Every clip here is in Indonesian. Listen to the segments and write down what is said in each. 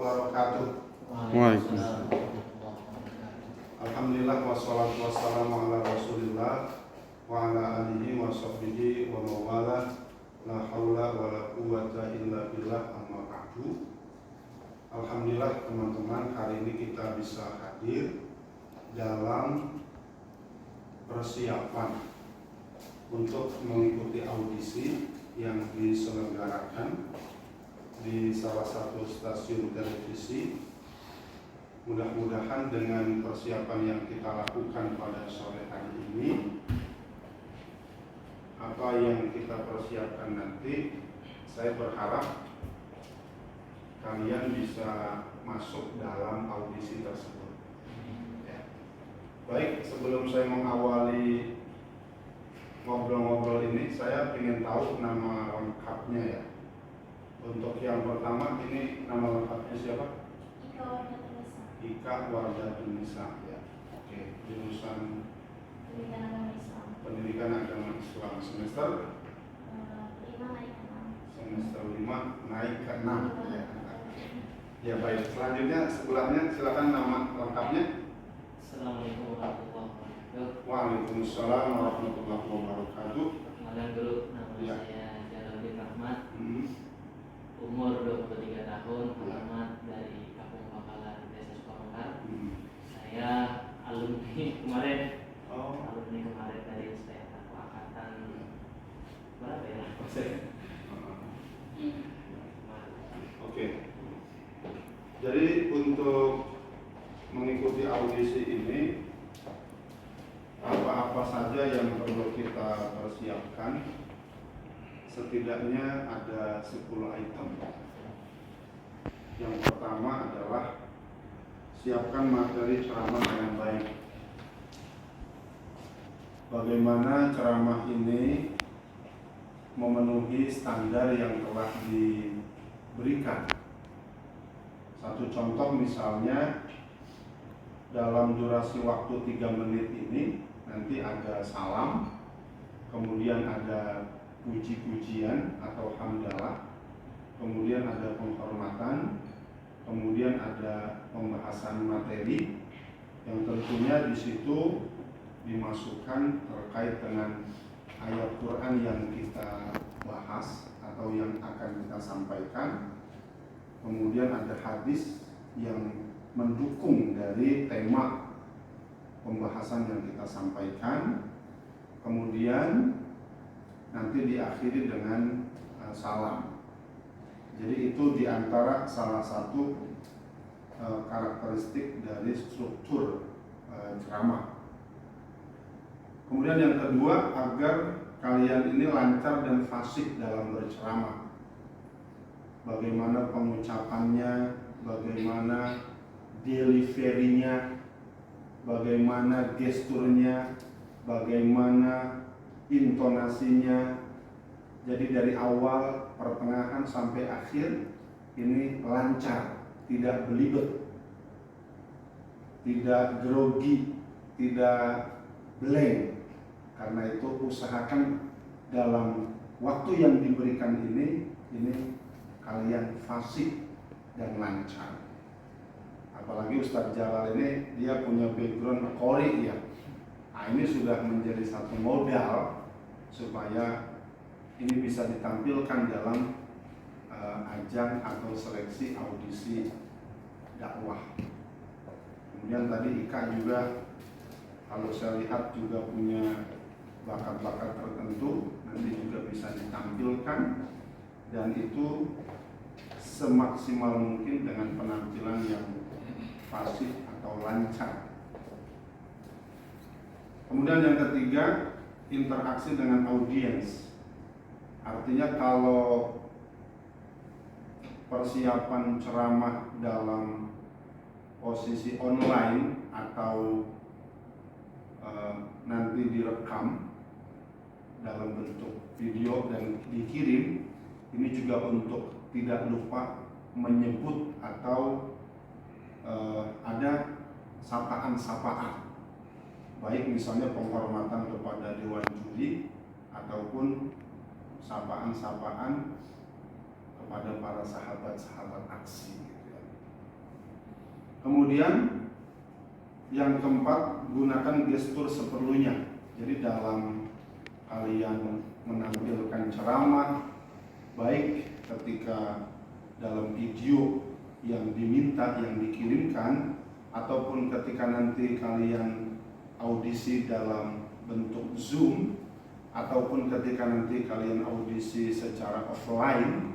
wabarakatuh. Waalaikumsalam. Alhamdulillah wassalatu wassalamu ala Rasulillah wa ala alihi wa sahbihi wa mawala. La haula wa la quwwata illa billah, amma ba'du. Alhamdulillah teman-teman, hari ini kita bisa hadir dalam persiapan untuk mengikuti audisi yang diselenggarakan di salah satu stasiun televisi. Mudah-mudahan dengan persiapan yang kita lakukan pada sore hari ini, apa yang kita persiapkan nanti, saya berharap kalian bisa masuk dalam audisi tersebut. Ya. Baik, sebelum saya mengawali ngobrol-ngobrol ini, saya ingin tahu nama lengkapnya ya. Untuk yang pertama, ini nama lengkapnya siapa? Ika Wardatunisa ya. Oke, jurusan Pendidikan Agama Islam semester 5 naik ke 6 ya. Ya baik, selanjutnya sebelahnya silakan nama lengkapnya. Assalamualaikum warahmatullahi wabarakatuh. Waalaikumsalam warahmatullahi wabarakatuh. Perkenalkan dulu, nama Ya. saya Jalaluddin Rahmat. Umur 23 tahun, alamat dari Kampung Pangkalan, Desa Sukamekar. Saya alumni kemarin. Alumni kemarin dari SPK angkatan berapa ya? Oke. Jadi untuk mengikuti audisi ini, apa-apa saja yang perlu kita persiapkan? Setidaknya ada 10 item. Yang pertama adalah siapkan materi ceramah dengan baik. Bagaimana ceramah ini memenuhi standar yang telah diberikan. Satu contoh misalnya, dalam durasi waktu 3 menit ini nanti ada salam, kemudian ada puji-pujian atau hamdalah, kemudian ada penghormatan, kemudian ada pembahasan materi yang tentunya di situ dimasukkan terkait dengan ayat Quran yang kita bahas atau yang akan kita sampaikan. Kemudian ada hadis yang mendukung dari tema pembahasan yang kita sampaikan. Kemudian nanti diakhiri dengan salam. Jadi itu diantara salah satu karakteristik dari struktur ceramah. Kemudian yang kedua, agar kalian ini lancar dan fasih dalam berceramah. Bagaimana pengucapannya, bagaimana deliverynya, bagaimana gesturnya, bagaimana intonasinya. Jadi dari awal, pertengahan sampai akhir ini lancar, tidak belibet, tidak grogi, tidak blank. Karena itu usahakan dalam waktu yang diberikan ini kalian fasih dan lancar. Apalagi Ustadz Jalal ini dia punya background Qori ya. Nah, ini sudah menjadi satu modal supaya ini bisa ditampilkan dalam ajang atau seleksi audisi dakwah. Kemudian tadi Ika juga, kalau saya lihat juga punya bakat-bakat tertentu, nanti juga bisa ditampilkan, dan itu semaksimal mungkin dengan penampilan yang fasih atau lancar. Kemudian yang ketiga, interaksi dengan audiens. Artinya kalau persiapan ceramah dalam posisi online atau nanti direkam dalam bentuk video dan dikirim, ini juga untuk tidak lupa menyebut atau ada sapaan-sapaan, baik misalnya penghormatan kepada Dewan Juri ataupun sapaan-sapaan kepada para sahabat-sahabat aksi gitu ya. Kemudian yang keempat, gunakan gestur seperlunya. Jadi dalam kalian menampilkan ceramah, baik ketika dalam video yang diminta, yang dikirimkan, ataupun ketika nanti kalian audisi dalam bentuk Zoom, ataupun ketika nanti kalian audisi secara offline,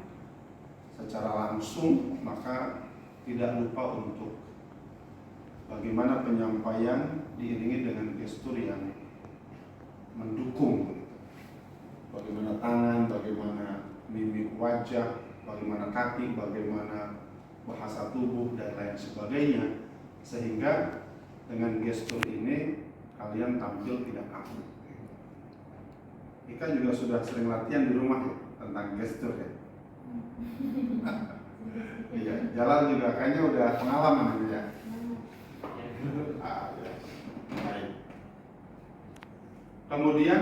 secara langsung, maka tidak lupa untuk bagaimana penyampaian diiringi dengan gestur yang mendukung. Bagaimana tangan, bagaimana mimik wajah, bagaimana kaki, bagaimana bahasa tubuh, dan lain sebagainya. Sehingga dengan gestur ini kalian tampil tidak kaku. Ika juga sudah sering latihan di rumah ya, tentang gestur ya. Iya, Jalal juga kayaknya udah pengalaman ini ya. Baik. Kemudian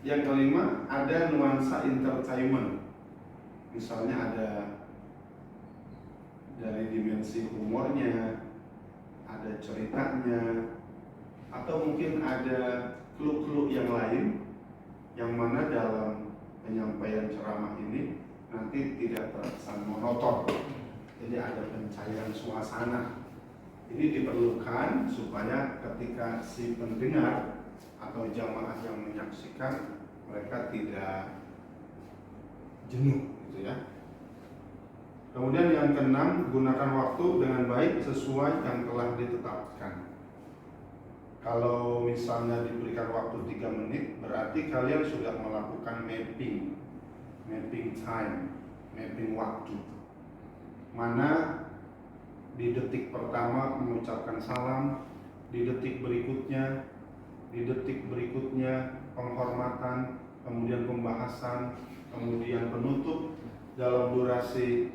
yang kelima, ada nuansa entertainment. Misalnya ada dari dimensi humornya, ada ceritanya, atau mungkin ada clue-clue yang lain yang mana dalam penyampaian ceramah ini nanti tidak terkesan monoton. Jadi ada pencairan suasana. Ini diperlukan supaya ketika si pendengar atau jamaah yang menyaksikan, mereka tidak jenuh gitu ya. Kemudian yang keenam, gunakan waktu dengan baik sesuai yang telah ditetapkan. Kalau misalnya diberikan waktu 3 menit, berarti kalian sudah melakukan mapping time, mapping waktu. Mana di detik pertama mengucapkan salam, di detik berikutnya penghormatan, kemudian pembahasan, kemudian penutup. Dalam durasi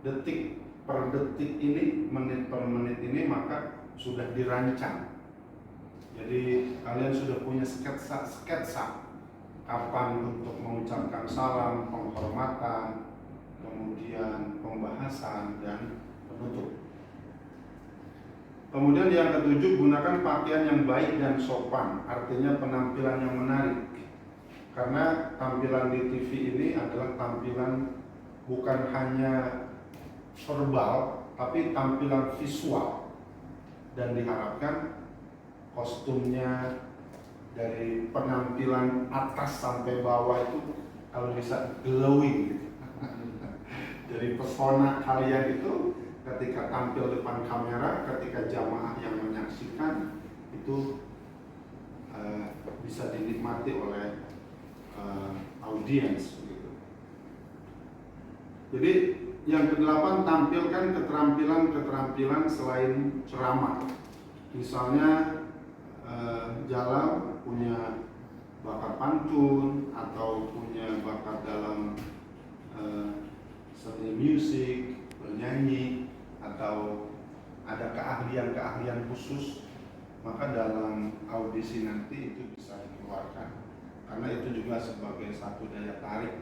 detik per detik ini, menit per menit ini, maka sudah dirancang. Jadi kalian sudah punya sketsa kapan untuk mengucapkan salam, penghormatan, kemudian pembahasan, dan penutup. Kemudian yang ketujuh, gunakan pakaian yang baik dan sopan, artinya penampilan yang menarik. Karena tampilan di TV ini adalah tampilan bukan hanya verbal, tapi tampilan visual. Dan diharapkan kostumnya dari penampilan atas sampai bawah itu kalau bisa glowing. Dari pesona kalian itu ketika tampil depan kamera, ketika jamaah yang menyaksikan itu bisa dinikmati oleh audiens gitu. Jadi yang ke-8, tampilkan keterampilan selain ceramah. Misalnya Jalal punya bakat pantun atau punya bakat dalam seni musik, bernyanyi, atau ada keahlian khusus, maka dalam audisi nanti itu bisa dikeluarkan. Karena itu juga sebagai satu daya tarik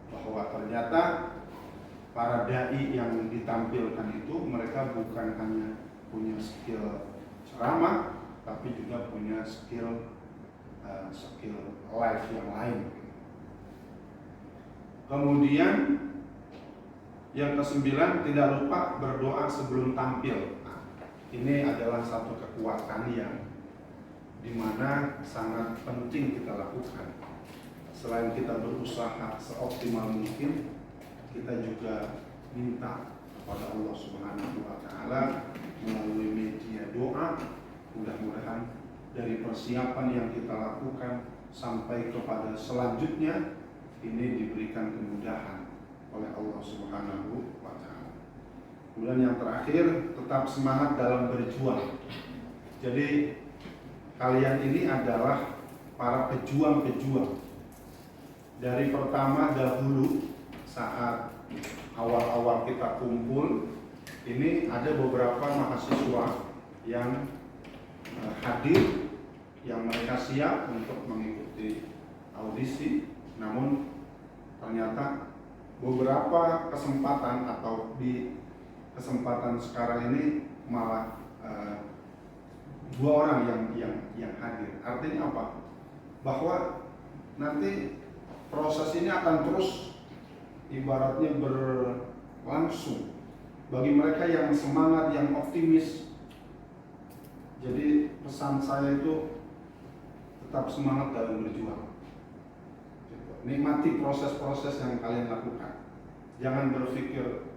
bahwa ternyata para dai yang ditampilkan itu mereka bukan hanya punya skill ceramah, tapi juga punya skill live yang lain. Kemudian yang ke-9, tidak lupa berdoa sebelum tampil. Nah, ini adalah satu kekuatan yang dimana sangat penting kita lakukan. Selain kita berusaha seoptimal mungkin, kita juga minta kepada Allah Subhanahu wa Ta'ala melalui media doa. Mudah-mudahan dari persiapan yang kita lakukan sampai kepada selanjutnya ini diberikan kemudahan oleh Allah Subhanahu wa Ta'ala. Kemudian yang terakhir, tetap semangat dalam berjuang. Jadi kalian ini adalah para pejuang-pejuang. Dari pertama dahulu saat awal-awal kita kumpul, ini ada beberapa mahasiswa yang hadir, yang mereka siap untuk mengikuti audisi, namun ternyata beberapa kesempatan atau di kesempatan sekarang ini malah 2 orang yang hadir. Artinya apa? Bahwa nanti proses ini akan terus ibaratnya berlangsung bagi mereka yang semangat, yang optimis. Jadi pesan saya itu tetap semangat dalam berjuang. Nikmati proses-proses yang kalian lakukan. Jangan berpikir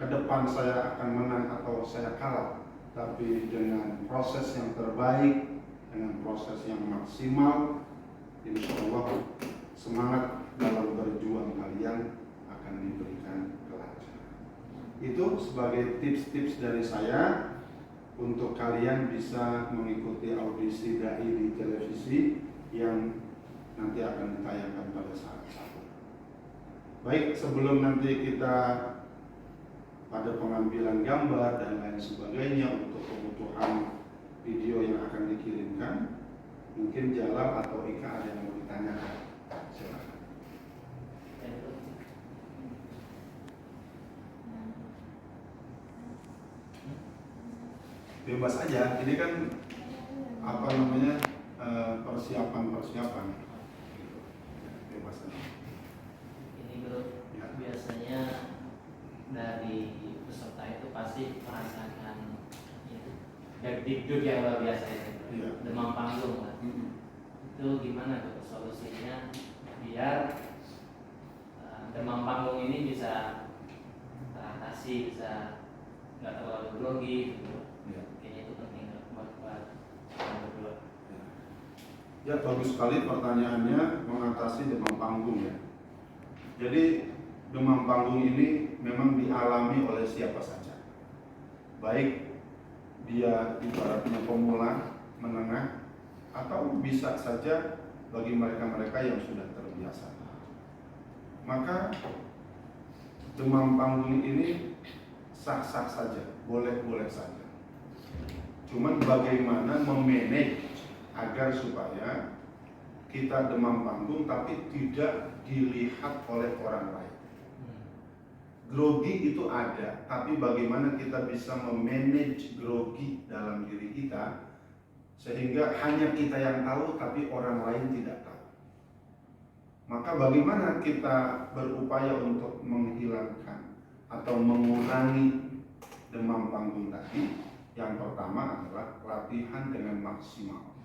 ke depan saya akan menang atau saya kalah, tapi dengan proses yang terbaik, dengan proses yang maksimal, insya Allah semangat dalam berjuang kalian akan diberikan kelancaran. Itu sebagai tips-tips dari saya untuk kalian bisa mengikuti audisi dai di televisi yang nanti akan ditayangkan pada saat itu. Baik, sebelum nanti kita pada pengambilan gambar dan lain sebagainya untuk kebutuhan video yang akan dikirimkan, mungkin Jalal atau Ika ada yang mau ditanyakan. Silakan. Bebas aja, ini kan apa namanya persiapan. Bebas aja. Ini bro, Ya. biasanya dari peserta itu pasti merasakan deg-deg yang luar biasa ya. Iya. Demam panggung lah. Itu gimana tuh solusinya biar demam panggung ini bisa teratasi, bisa nggak terlalu grogi gitu. Iya. Kayaknya itu penting buat yang berdua. Ya, bagus sekali pertanyaannya, mengatasi demam panggung ya. Jadi demam panggung ini memang dialami oleh siapa saja, baik dia ibaratnya pemula, menengah, atau bisa saja bagi mereka-mereka yang sudah terbiasa. Maka demam panggung ini sah-sah saja, boleh-boleh saja. Cuman bagaimana memanage agar supaya kita demam panggung tapi tidak dilihat oleh orang lain. Grogi itu ada, tapi bagaimana kita bisa memanage grogi dalam diri kita sehingga hanya kita yang tahu tapi orang lain tidak tahu. Maka bagaimana kita berupaya untuk menghilangkan atau mengurangi demam panggung tadi? Yang pertama adalah latihan dengan maksimal.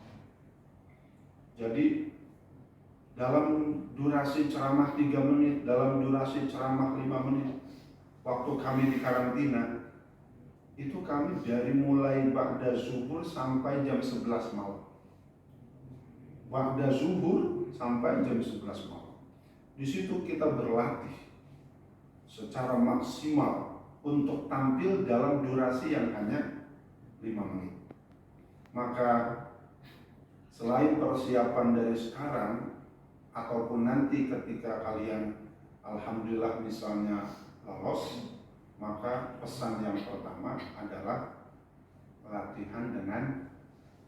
Jadi dalam durasi ceramah 3 menit, dalam durasi ceramah 5 menit, waktu kami di karantina, itu kami dari mulai ba'da zuhur sampai jam 11 malam. Ba'da zuhur sampai jam 11 malam. Di situ kita berlatih secara maksimal untuk tampil dalam durasi yang hanya 5 menit. Maka selain persiapan dari sekarang ataupun nanti ketika kalian alhamdulillah misalnya lolos, maka pesan yang pertama adalah latihan dengan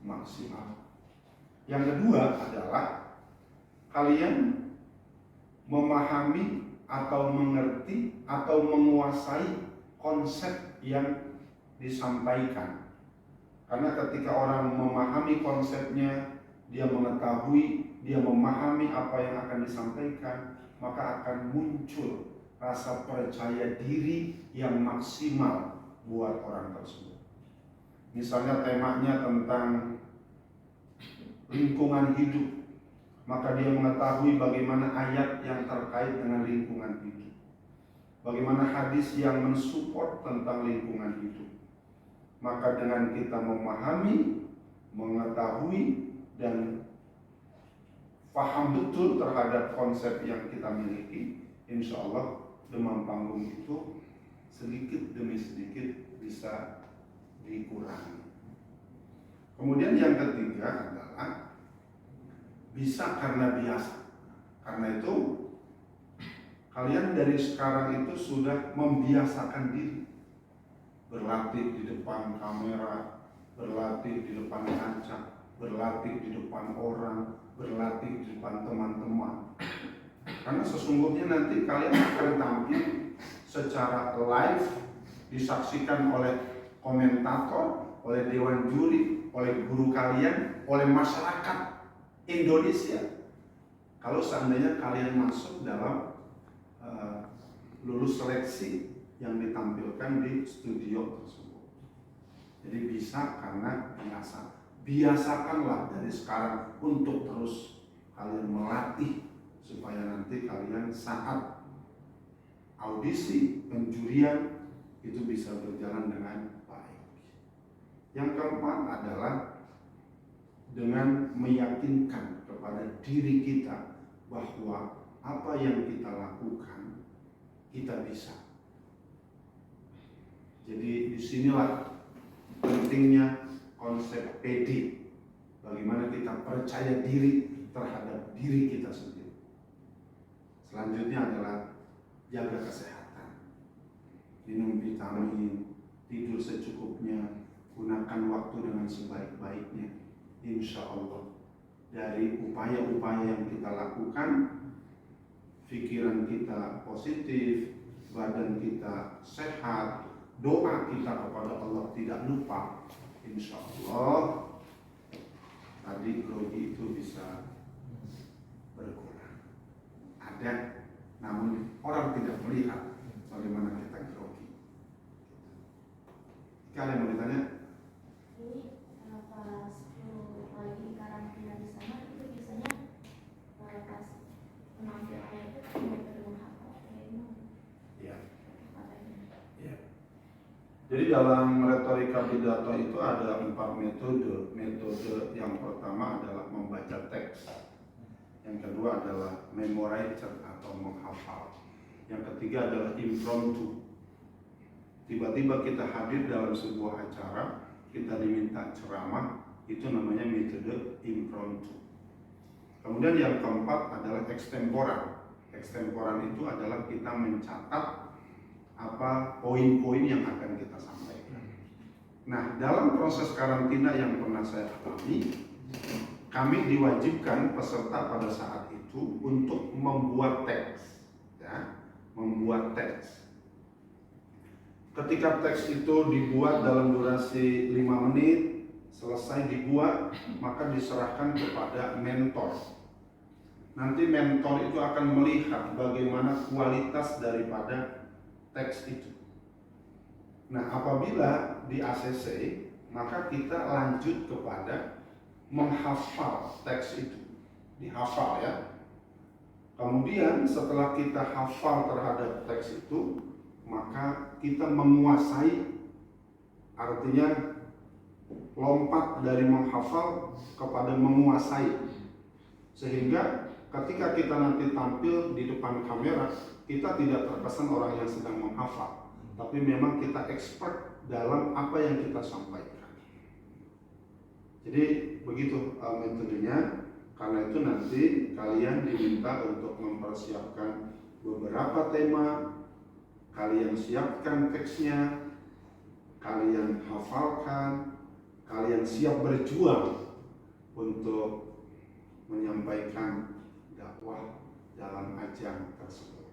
maksimal. Yang kedua adalah kalian memahami atau mengerti atau menguasai konsep yang disampaikan. Karena ketika orang memahami konsepnya, dia mengetahui, dia memahami apa yang akan disampaikan, maka akan muncul rasa percaya diri yang maksimal buat orang tersebut. Misalnya temanya tentang lingkungan hidup, maka dia mengetahui bagaimana ayat yang terkait dengan lingkungan hidup, bagaimana hadis yang mensupport tentang lingkungan hidup. Maka dengan kita memahami, mengetahui, dan paham betul terhadap konsep yang kita miliki, insya Allah demam panggung itu sedikit demi sedikit bisa dikurangi. Kemudian yang ketiga adalah bisa karena biasa. Karena itu kalian dari sekarang itu sudah membiasakan diri berlatih di depan kamera, berlatih di depan kaca, berlatih di depan orang, berlatih di depan teman-teman. Karena sesungguhnya nanti kalian akan tampil secara live disaksikan oleh komentator, oleh dewan juri, oleh guru kalian, oleh masyarakat Indonesia. Kalau seandainya kalian masuk dalam lulus seleksi yang ditampilkan di studio tersebut. Jadi bisa karena biasa. Biasakanlah dari sekarang untuk terus kalian melatih supaya nanti kalian saat audisi penjurian itu bisa berjalan dengan baik. Yang keempat adalah dengan meyakinkan kepada diri kita bahwa apa yang kita lakukan kita bisa. Jadi disinilah pentingnya konsep PD. Bagaimana kita percaya diri terhadap diri kita sendiri. Selanjutnya adalah jaga kesehatan, minum vitamin, tidur secukupnya, gunakan waktu dengan sebaik-baiknya. Insya Allah dari upaya-upaya yang kita lakukan, pikiran kita positif, badan kita sehat, doa kita kepada Allah tidak lupa. Insya Allah tadi grogi itu bisa berkurang. Ada, namun orang tidak melihat bagaimana kita grogi. Ada yang mau ditanya? Ini pas lagi karantina di sana itu biasanya pas mengambil ayat itu kan metode menghafal Ya. Ya. Jadi dalam retorika pidato itu ada 4 metode. Metode yang pertama adalah membaca teks. Yang kedua adalah memorizer atau menghafal. Yang ketiga adalah impromptu. Tiba-tiba kita hadir dalam sebuah acara, kita diminta ceramah, itu namanya metode impromptu. Kemudian yang keempat adalah extemporan. Extemporan itu adalah kita mencatat apa poin-poin yang akan kita sampaikan. Nah, dalam proses karantina yang pernah saya alami, kami diwajibkan peserta pada saat itu untuk membuat teks, ya, membuat teks. Ketika teks itu dibuat dalam durasi 5 menit, selesai dibuat, maka diserahkan kepada mentor. Nanti mentor itu akan melihat bagaimana kualitas daripada teks itu. Nah, apabila di ACC, maka kita lanjut kepada menghafal teks itu, dihafal ya. Kemudian setelah kita hafal terhadap teks itu, maka kita menguasai, artinya lompat dari menghafal kepada menguasai, sehingga ketika kita nanti tampil di depan kamera, kita tidak terkesan orang yang sedang menghafal, tapi memang kita expert dalam apa yang kita sampaikan. Jadi begitu metodenya. Karena itu nanti kalian diminta untuk mempersiapkan beberapa tema, kalian siapkan teksnya, kalian hafalkan, kalian siap berjuang untuk menyampaikan dakwah dalam ajang tersebut.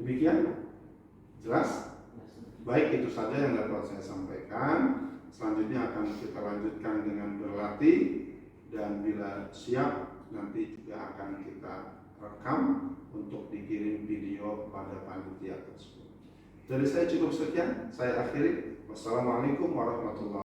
Demikian, jelas? Baik, itu saja yang dapat saya sampaikan. Selanjutnya akan kita lanjutkan dengan berlatih. Dan bila siap, nanti juga akan kita rekam untuk dikirim video kepada panitia tersebut. Dari saya cukup sekian, saya akhiri. Wassalamualaikum warahmatullahi wabarakatuh.